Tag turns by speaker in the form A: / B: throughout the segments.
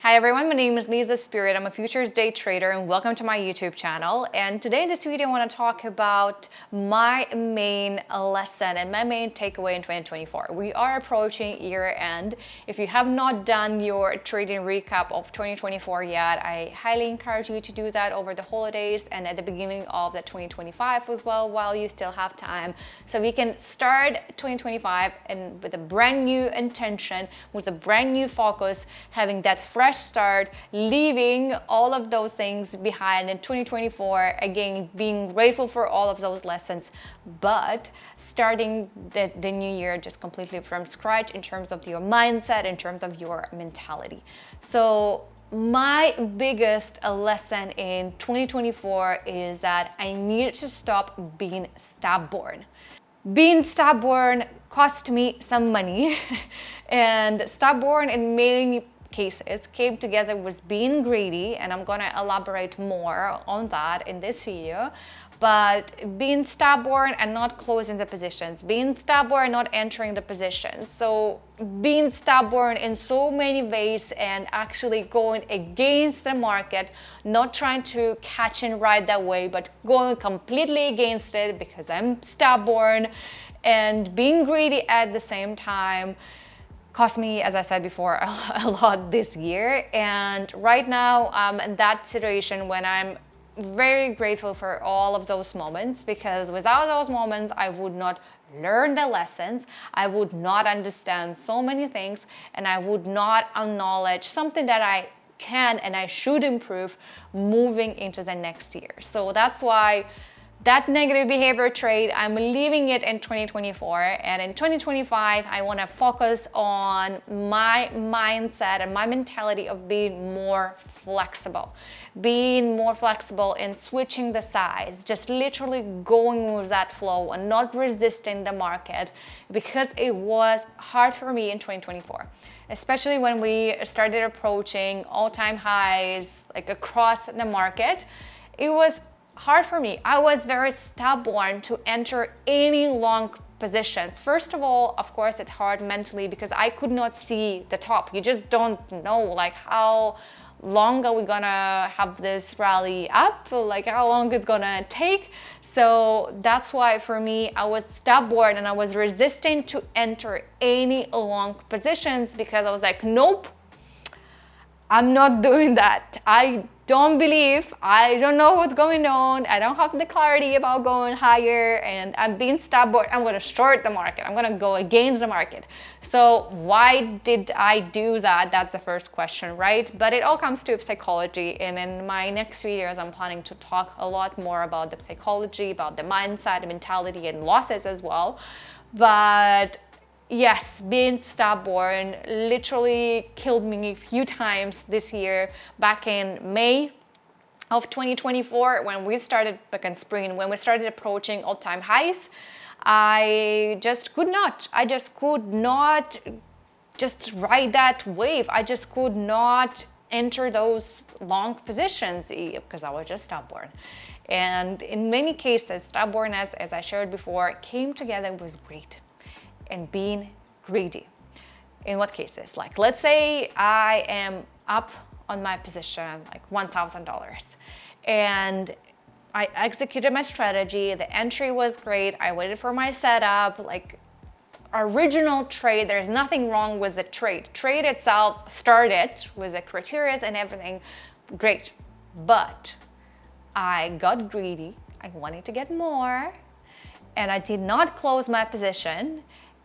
A: Hi everyone, my name is Liza Spirit. I'm a futures day trader and welcome to my YouTube channel. And today in this video I want to talk about my main lesson and my main takeaway in 2024. We are approaching year end. If you have not done your trading recap of 2024 yet, I highly encourage you to do that over the holidays and at the beginning of the 2025 as well while you still have time. So we can start 2025 and with a brand new intention, with a brand new focus, having that fresh start, leaving all of those things behind in 2024, again being grateful for all of those lessons, but starting the new year just completely from scratch in terms of your mindset, in terms of your mentality. So my biggest lesson in 2024 is that I need to stop being stubborn. Being stubborn cost me some money and stubborn in many cases came together with being greedy, and I'm gonna elaborate more on that in this video. But being stubborn and not closing the positions, being stubborn and not entering the positions. So being stubborn in so many ways and actually going against the market, not trying to catch and ride that way, but going completely against it because I'm stubborn, and being greedy at the same time cost me, as I said before, a lot this year. And right now I'm in that situation when I'm very grateful for all of those moments, because without those moments I would not learn the lessons, I would not understand so many things, and I would not acknowledge something that I can and I should improve moving into the next year. So that's why that negative behavior trait, I'm leaving it in 2024, and in 2025 I want to focus on my mindset and my mentality of being more flexible in switching the sides, just literally going with that flow and not resisting the market, because it was hard for me in 2024, especially when we started approaching all-time highs like across the market. It was hard for me. I was very stubborn to enter any long positions. First of all, of course, it's hard mentally because I could not see the top. You just don't know like how long are we gonna have this rally up, like how long it's gonna take. So that's why for me, I was stubborn and I was resisting to enter any long positions because I was like, nope, I'm not doing that. I don't know what's going on. I don't have the clarity about going higher, and I'm being stubborn. I'm going to short the market. I'm going to go against the market. So why did I do that? That's the first question, right? But it all comes to psychology. And in my next videos, I'm planning to talk a lot more about the psychology, about the mindset, mentality, and losses as well. But yes, being stubborn literally killed me a few times this year. Back in May of 2024, when we started, back in spring, when we started approaching all-time highs, I just could not just ride that wave. I just could not enter those long positions because I was just stubborn. And in many cases, stubbornness, as I shared before, came together with greed and being greedy. In what cases? Like, let's say I am up on my position like $1,000 and I executed my strategy. The entry was great. I waited for my setup, like original trade. There's nothing wrong with the trade. Trade itself started with the criteria and everything great, but I got greedy. I wanted to get more and I did not close my position.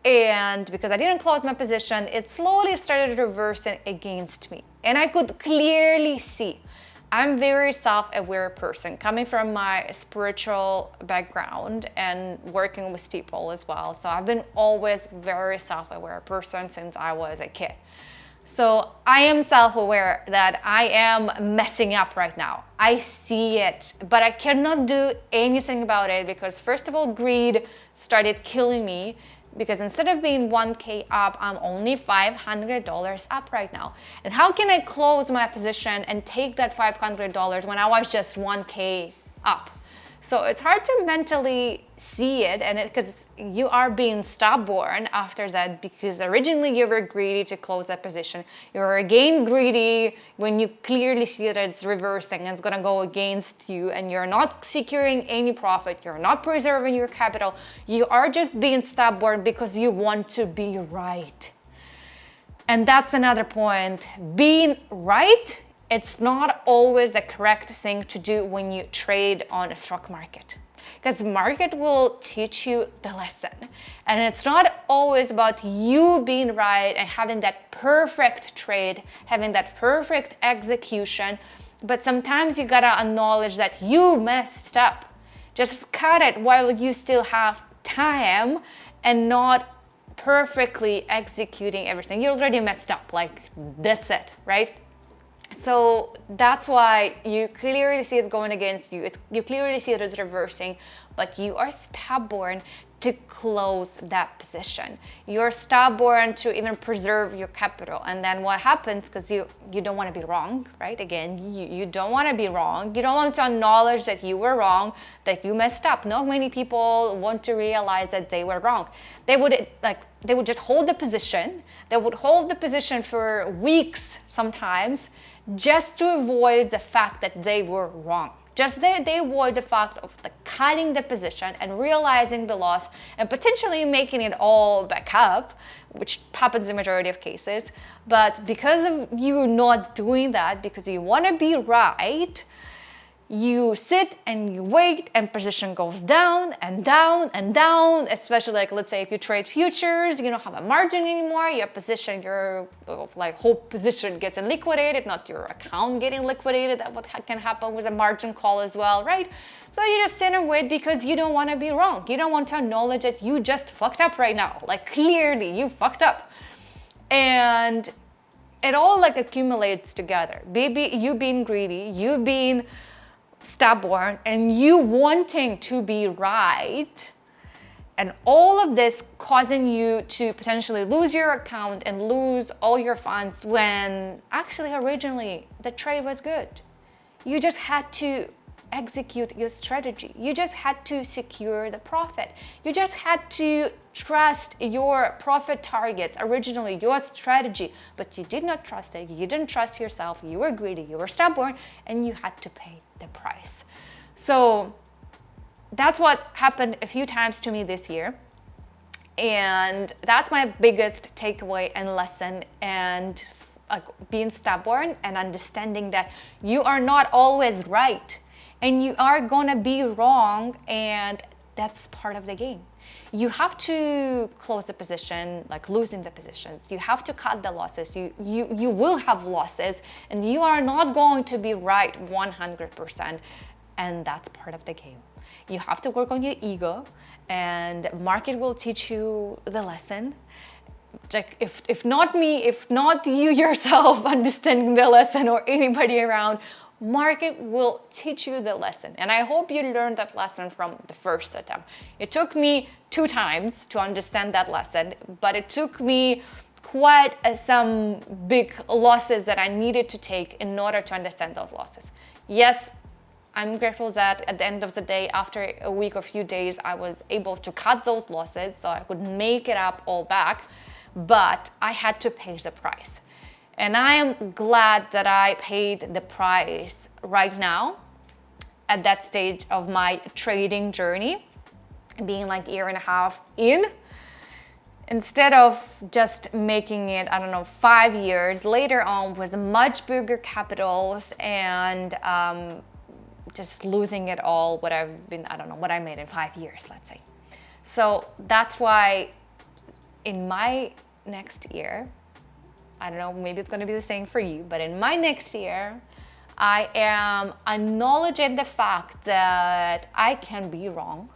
A: And because I didn't close my position, it slowly started reversing against me. And I could clearly see, I'm a very self-aware person coming from my spiritual background and working with people as well. So I've been always very self-aware person since I was a kid. So I am self-aware that I am messing up right now. I see it, but I cannot do anything about it because first of all, greed started killing me. Because instead of being 1K up, I'm only $500 up right now. And how can I close my position and take that $500 when I was just 1K up? So it's hard to mentally see it, and because you are being stubborn after that, because originally you were greedy to close that position. You're again greedy when you clearly see that it's reversing and it's gonna go against you, and you're not securing any profit, you're not preserving your capital. You are just being stubborn because you want to be right. And that's another point. Being right, it's not always the correct thing to do when you trade on a stock market, because the market will teach you the lesson. And it's not always about you being right and having that perfect trade, having that perfect execution, but sometimes you gotta acknowledge that you messed up. Just cut it while you still have time and not perfectly executing everything. You already messed up, like that's it, right? So that's why you clearly see it's going against you. You clearly see that it's reversing, but you are stubborn to close that position. You're stubborn to even preserve your capital. And then what happens, because you don't want to be wrong, right? Again, you don't want to be wrong. You don't want to acknowledge that you were wrong, that you messed up. Not many people want to realize that they were wrong. They would just hold the position. They would hold the position for weeks sometimes, just to avoid the fact that they were wrong. Just they avoid the fact of cutting the position and realizing the loss and potentially making it all back up, which happens in the majority of cases. But because of you not doing that, because you want to be right, you sit and you wait, and position goes down and down and down. Especially, like, let's say if you trade futures, you don't have a margin anymore. Your position, your whole position gets liquidated, not your account getting liquidated. That what can happen with a margin call as well, right? So you just sit and wait because you don't want to be wrong. You don't want to acknowledge that you just fucked up right now. Like, clearly you fucked up, and it all accumulates together. Baby, you being greedy, you being stubborn, and you wanting to be right, and all of this causing you to potentially lose your account and lose all your funds, when actually originally the trade was good. You just had to execute your strategy. You just had to secure the profit. You just had to trust your profit targets, originally your strategy, but you did not trust it. You didn't trust yourself. You were greedy, you were stubborn, and you had to pay the price. So that's what happened a few times to me this year. And that's my biggest takeaway and lesson, and being stubborn and understanding that you are not always right. And you are gonna be wrong, and that's part of the game. You have to close the position, losing the positions. You have to cut the losses. You will have losses, and you are not going to be right 100%, and that's part of the game. You have to work on your ego, and market will teach you the lesson. If not me, if not you yourself understanding the lesson, or anybody around, market will teach you the lesson. And I hope you learned that lesson from the first attempt. It took me 2 times to understand that lesson, but it took me quite some big losses that I needed to take in order to understand those losses. Yes, I'm grateful that at the end of the day, after a week or few days, I was able to cut those losses so I could make it up all back, but I had to pay the price. And I am glad that I paid the price right now at that stage of my trading journey, being a year and a half in, instead of just making it, 5 years later on with much bigger capitals and just losing it all, what I made in 5 years, let's say. So that's why in my next year, I don't know, maybe it's going to be the same for you, but in my next year, I am acknowledging the fact that I can be wrong,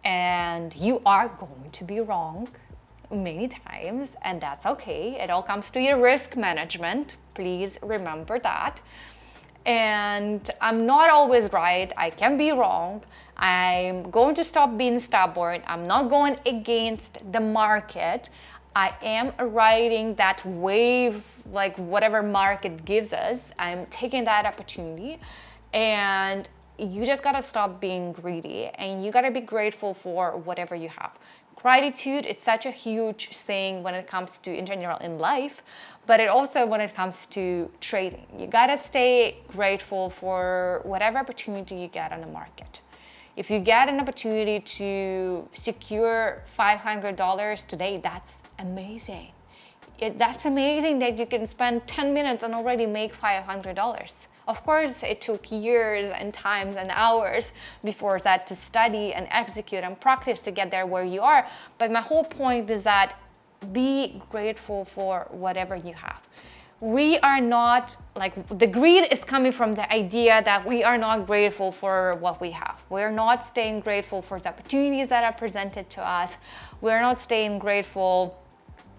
A: and you are going to be wrong many times, and that's okay. It all comes to your risk management. Please remember that. And I'm not always right. I can be wrong. I'm going to stop being stubborn. I'm not going against the market. I am riding that wave, whatever market gives us. I'm taking that opportunity, and you just gotta stop being greedy, and you gotta be grateful for whatever you have. Gratitude is such a huge thing when it comes to, in general, in life, but it also when it comes to trading. You gotta stay grateful for whatever opportunity you get on the market. If you get an opportunity to secure $500 today, that's amazing. That's amazing that you can spend 10 minutes and already make $500. Of course, it took years and times and hours before that to study and execute and practice to get there where you are. But my whole point is that be grateful for whatever you have. We are not, like, the greed is coming from the idea that we are not grateful for what we have. We're not staying grateful for the opportunities that are presented to us. We're not staying grateful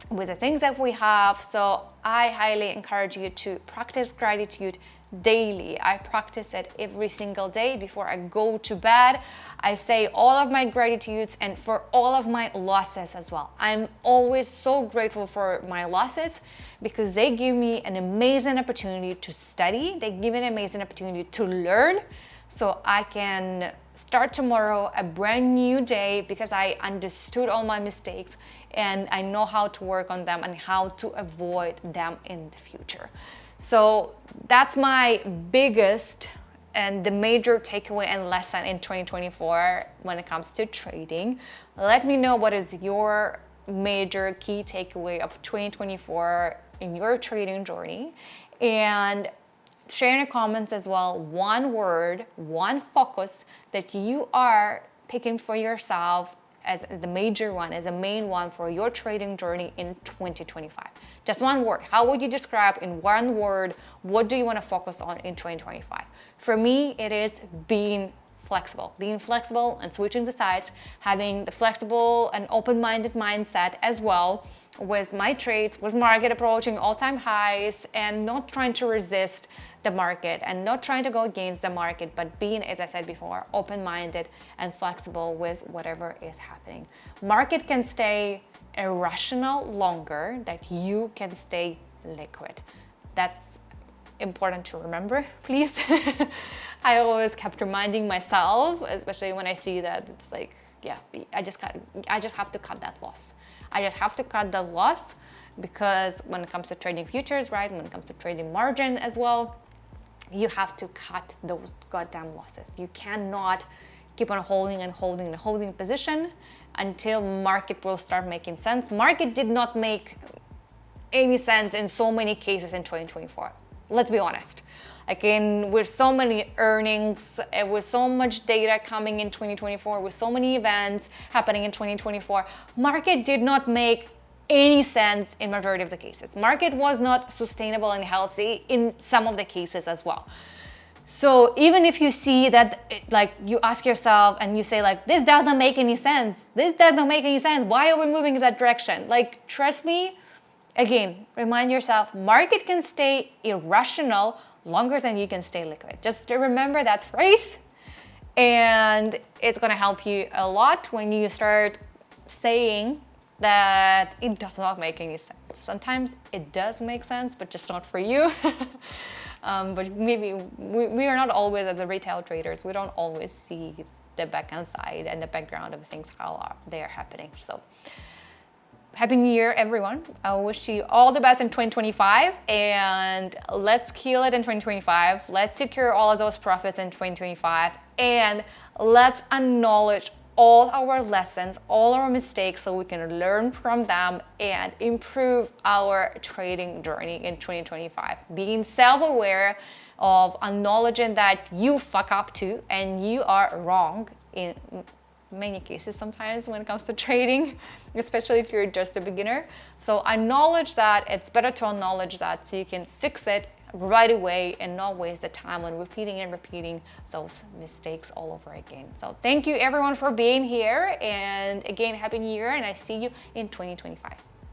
A: with the things that we have. So I highly encourage you to practice gratitude daily. I practice it every single day before I go to bed. I say all of my gratitudes and for all of my losses as well. I'm always so grateful for my losses because they give me an amazing opportunity to study. They give me an amazing opportunity to learn so I can start tomorrow a brand new day because I understood all my mistakes and I know how to work on them and how to avoid them in the future. So that's my biggest and the major takeaway and lesson in 2024 when it comes to trading. Let me know what is your major key takeaway of 2024 in your trading journey, and share in the comments as well one word, one focus that you are picking for yourself as the major one, as a main one for your trading journey in 2025. Just one word. How would you describe in one word, what do you want to focus on in 2025? For me, it is being flexible and switching the sides, having the flexible and open-minded mindset as well with my trades, with market approaching all-time highs, and not trying to resist the market and not trying to go against the market, but being, as I said before, open-minded and flexible with whatever is happening. Market can stay irrational longer than you can stay liquid. That's important to remember, please. I always kept reminding myself, especially when I see that it's like, yeah, I just have to cut that loss. I just have to cut the loss because when it comes to trading futures, right, when it comes to trading margin as well, you have to cut those goddamn losses. You cannot keep on holding a position until market will start making sense. Market did not make any sense in so many cases in 2024. Let's be honest. Again, with so many earnings, with so much data coming in 2024, with so many events happening in 2024, market did not make any sense in majority of the cases. Market was not sustainable and healthy in some of the cases as well. So even if you see that, like, you ask yourself and you say like, this doesn't make any sense. This doesn't make any sense. Why are we moving in that direction? Like, trust me, again, remind yourself, market can stay irrational longer than you can stay liquid. Just remember that phrase, and it's gonna help you a lot when you start saying that it does not make any sense. Sometimes it does make sense, but just not for you. But maybe we are not always, as a retail traders, we don't always see the back end side and the background of things, how they are happening. So Happy New Year, everyone. I wish you all the best in 2025, and let's kill it in 2025. Let's secure all of those profits in 2025, and let's acknowledge all our lessons, all our mistakes, so we can learn from them and improve our trading journey in 2025. Being self-aware of acknowledging that you fuck up too, and you are wrong in many cases sometimes when it comes to trading, especially if you're just a beginner. So acknowledge that. It's better to acknowledge that so you can fix it right away and not waste the time on repeating and repeating those mistakes all over again. So thank you everyone for being here, and again, Happy New Year, and I see you in 2025.